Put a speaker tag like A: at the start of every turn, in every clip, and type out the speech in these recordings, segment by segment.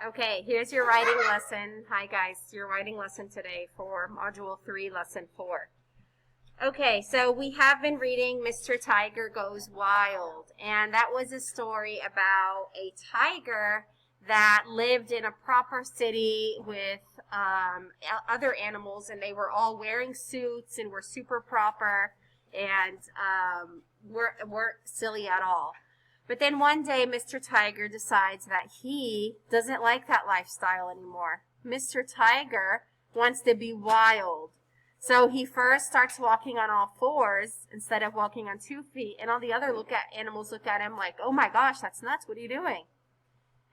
A: Okay, here's your writing lesson. Hi guys, your writing lesson today for Module 3, Lesson 4. Okay, so we have been reading Mr. Tiger Goes Wild, and that was a story about a tiger that lived in a proper city with other animals, and they were all wearing suits and were super proper and weren't silly at all. But then one day, Mr. Tiger decides that he doesn't like that lifestyle anymore. Mr. Tiger wants to be wild. So he first starts walking on all fours instead of walking on 2 feet. And all the other animals look at him like, oh my gosh, that's nuts. What are you doing?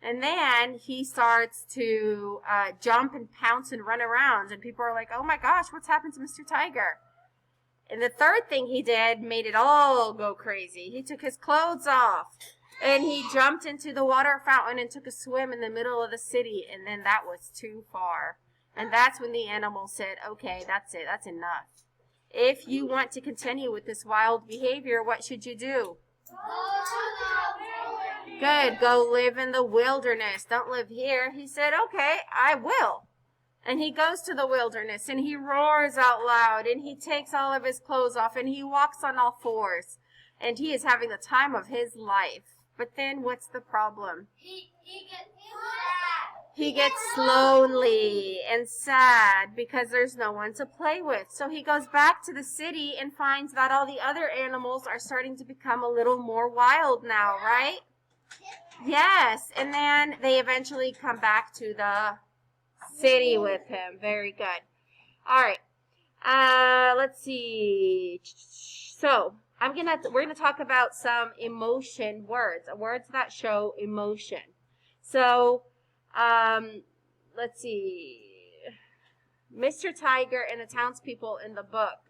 A: And then he starts to jump and pounce and run around. And people are like, oh my gosh, what's happened to Mr. Tiger? And the third thing he did made it all go crazy. He took his clothes off and he jumped into the water fountain and took a swim in the middle of the city. And then that was too far. And that's when the animal said, okay, that's it. That's enough. If you want to continue with this wild behavior, what should you do? Good. Go live in the wilderness. Don't live here. He said, okay, I will. And he goes to the wilderness and he roars out loud and he takes all of his clothes off and he walks on all fours. And he is having the time of his life. But then what's the problem? He gets lonely and sad because there's no one to play with. So he goes back to the city and finds that all the other animals are starting to become a little more wild now, right? Yes. And then they eventually come back to the city with him. Very good. All right. Let's see. So we're gonna talk about some emotion words that show emotion. So let's see. Mr. Tiger and the townspeople in the book,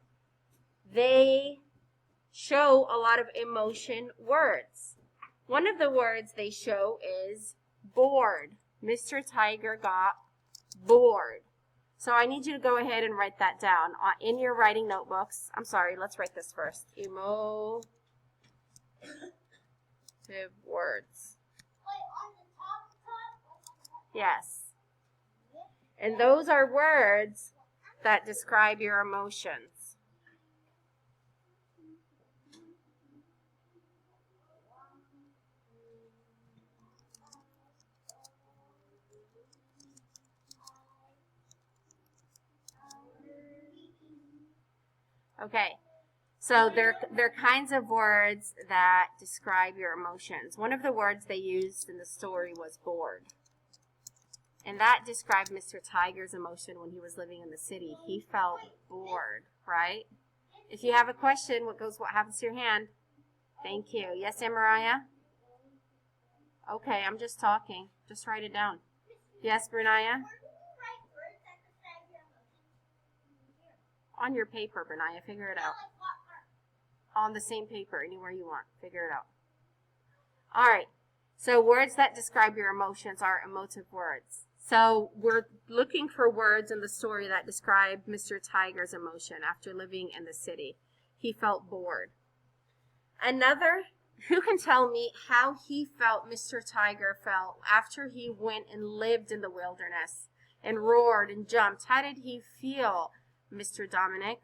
A: they show a lot of emotion words. One of the words they show is bored. Mr. Tiger got bored. So I need you to go ahead and write that down in your writing notebooks. I'm sorry, let's write this first. Emotive words. Yes. And those are words that describe your emotions. Okay, so they're kinds of words that describe your emotions. One of the words they used in the story was bored. And that described Mr. Tiger's emotion when he was living in the city. He felt bored, right? If you have a question, what happens to your hand? Thank you. Yes, Aunt Mariah? Okay, I'm just talking. Just write it down. Yes, Brunaya? On your paper, Brunaya. Figure it out. On the same paper, anywhere you want. Figure it out. All right. So words that describe your emotions are emotive words. So we're looking for words in the story that describe Mr. Tiger's emotion after living in the city. He felt bored. Who can tell me how Mr. Tiger felt after he went and lived in the wilderness and roared and jumped? How did he feel, Mr. Dominic?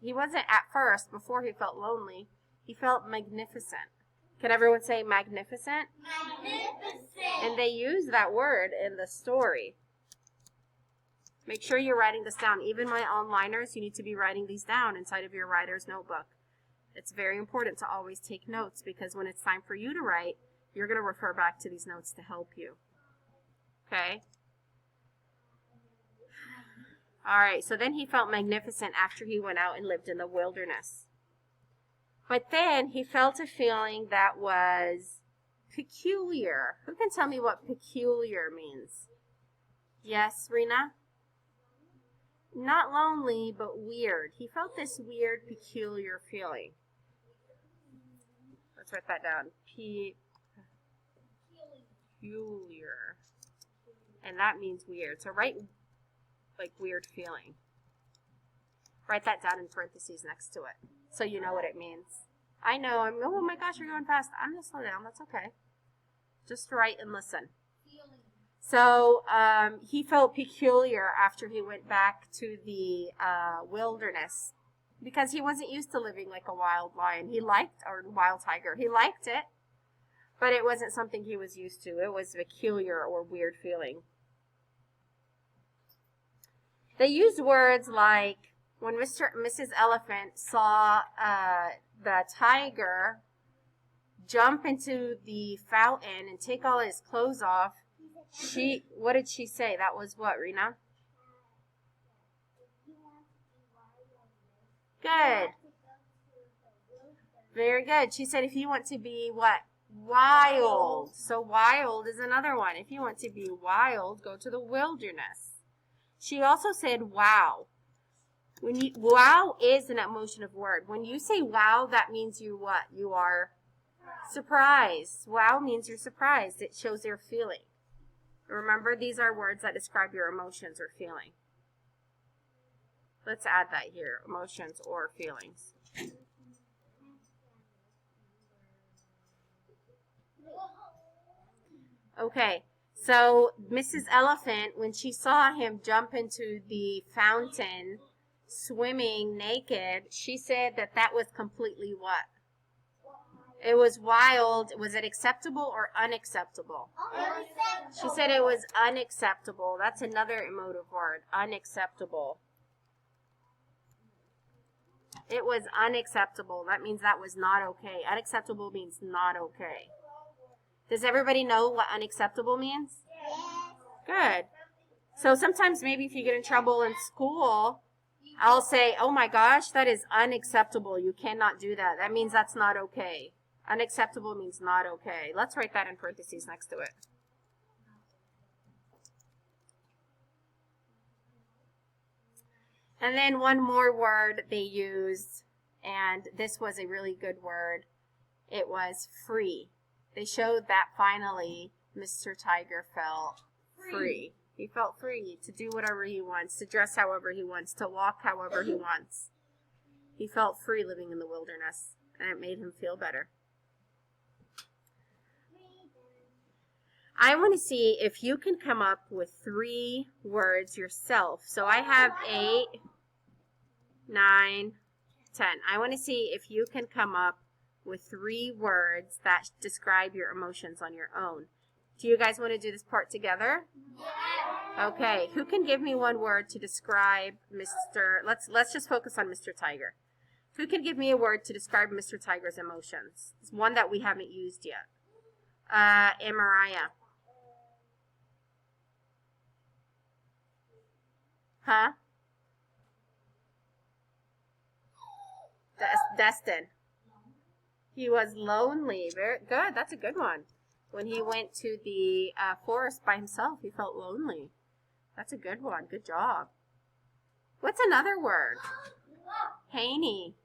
A: He wasn't at first, before he felt lonely. He felt magnificent. Can everyone say magnificent? Magnificent. And they use that word in the story. Make sure you're writing this down. Even my onliners, you need to be writing these down inside of your writer's notebook. It's very important to always take notes because when it's time for you to write, you're going to refer back to these notes to help you. Okay? All right, so then he felt magnificent after he went out and lived in the wilderness. But then he felt a feeling that was peculiar. Who can tell me what peculiar means? Yes, Rena? Not lonely, but weird. He felt this weird, peculiar feeling. Let's write that down. Peculiar. And that means weird. So write like weird feeling. Write that down in parentheses next to it so you know what it means. I know. Oh my gosh, you're going fast. I'm going to slow down. That's okay. Just write and listen. So he felt peculiar after he went back to the wilderness because he wasn't used to living like a wild lion. Or wild tiger. He liked it, but it wasn't something he was used to. It was peculiar or weird feeling. They used words like when Mrs. Elephant saw the tiger jump into the fountain and take all his clothes off, what did she say? That was what, Rena? Good. Very good. She said if you want to be what? Wild. So wild is another one. If you want to be wild, go to the wilderness. She also said wow. Wow is an emotive word. When you say wow, that means you what? You are surprised. Wow means you're surprised. It shows your feeling. Remember, these are words that describe your emotions or feeling. Let's add that here, emotions or feelings. Okay, so Mrs. Elephant, when she saw him jump into the fountain, swimming naked, she said that was completely what? It was wild. Was it acceptable or unacceptable? Unacceptable. She said it was unacceptable. That's another emotive word, unacceptable. It was unacceptable. That means that was not okay. Unacceptable means not okay. Does everybody know what unacceptable means? Yes. Good. So sometimes maybe if you get in trouble in school, I'll say, oh my gosh, that is unacceptable. You cannot do that. That means that's not okay. Unacceptable means not okay. Let's write that in parentheses next to it. And then one more word they used, and this was a really good word. It was free. They showed that finally Mr. Tiger felt free. He felt free to do whatever he wants, to dress however he wants, to walk however he wants. He felt free living in the wilderness, and it made him feel better. I want to see if you can come up with 3 words yourself. So I have 8, 9, 10. I want to see if you can come up with 3 words that describe your emotions on your own. Do you guys want to do this part together? Okay, who can give me one word to describe Mr. Let's just focus on Mr. Tiger. Who can give me a word to describe Mr. Tiger's emotions? It's one that we haven't used yet. And Mariah. Huh? Destin. He was lonely. Very good. That's a good one. When he went to the forest by himself, he felt lonely. That's a good one. Good job. What's another word? Haney.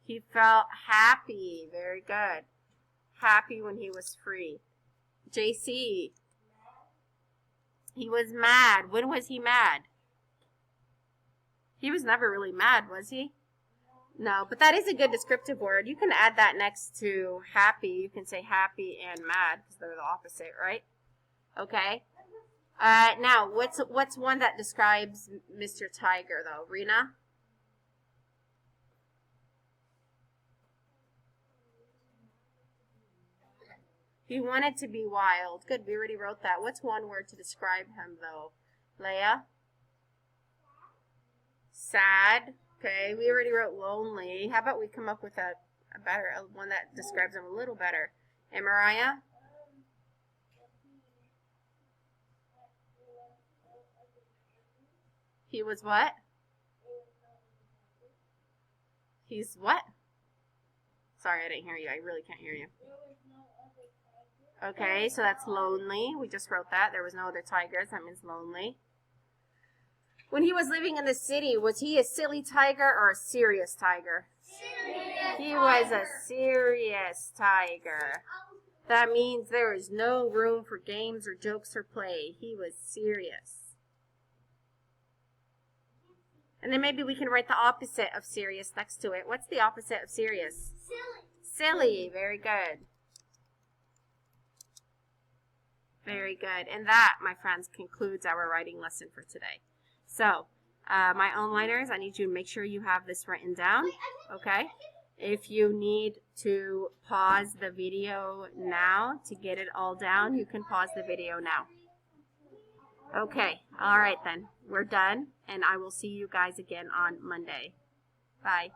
A: He felt happy. Very good. Happy when he was free. JC. He was mad. When was he mad? He was never really mad, was he? No, but that is a good descriptive word. You can add that next to happy. You can say happy and mad because they're the opposite, right? Okay. Now, what's one that describes Mr. Tiger, though? Rena? He wanted to be wild. Good, we already wrote that. What's one word to describe him, though? Leah? Sad. Okay, we already wrote lonely. How about we come up with a one that describes him a little better? And Mariah? He was what? He's what? Sorry, I didn't hear you. I really can't hear you. Okay, so that's lonely. We just wrote that. There was no other tigers. That means lonely. When he was living in the city, was he a silly tiger or a serious tiger? He was a serious tiger. That means there is no room for games or jokes or play. He was serious. And then maybe we can write the opposite of serious next to it. What's the opposite of serious? Silly. Very good. Very good. And that, my friends, concludes our writing lesson for today. So, my onliners, I need you to make sure you have this written down, okay? If you need to pause the video now to get it all down, you can pause the video now. Okay, all right then. We're done, and I will see you guys again on Monday. Bye.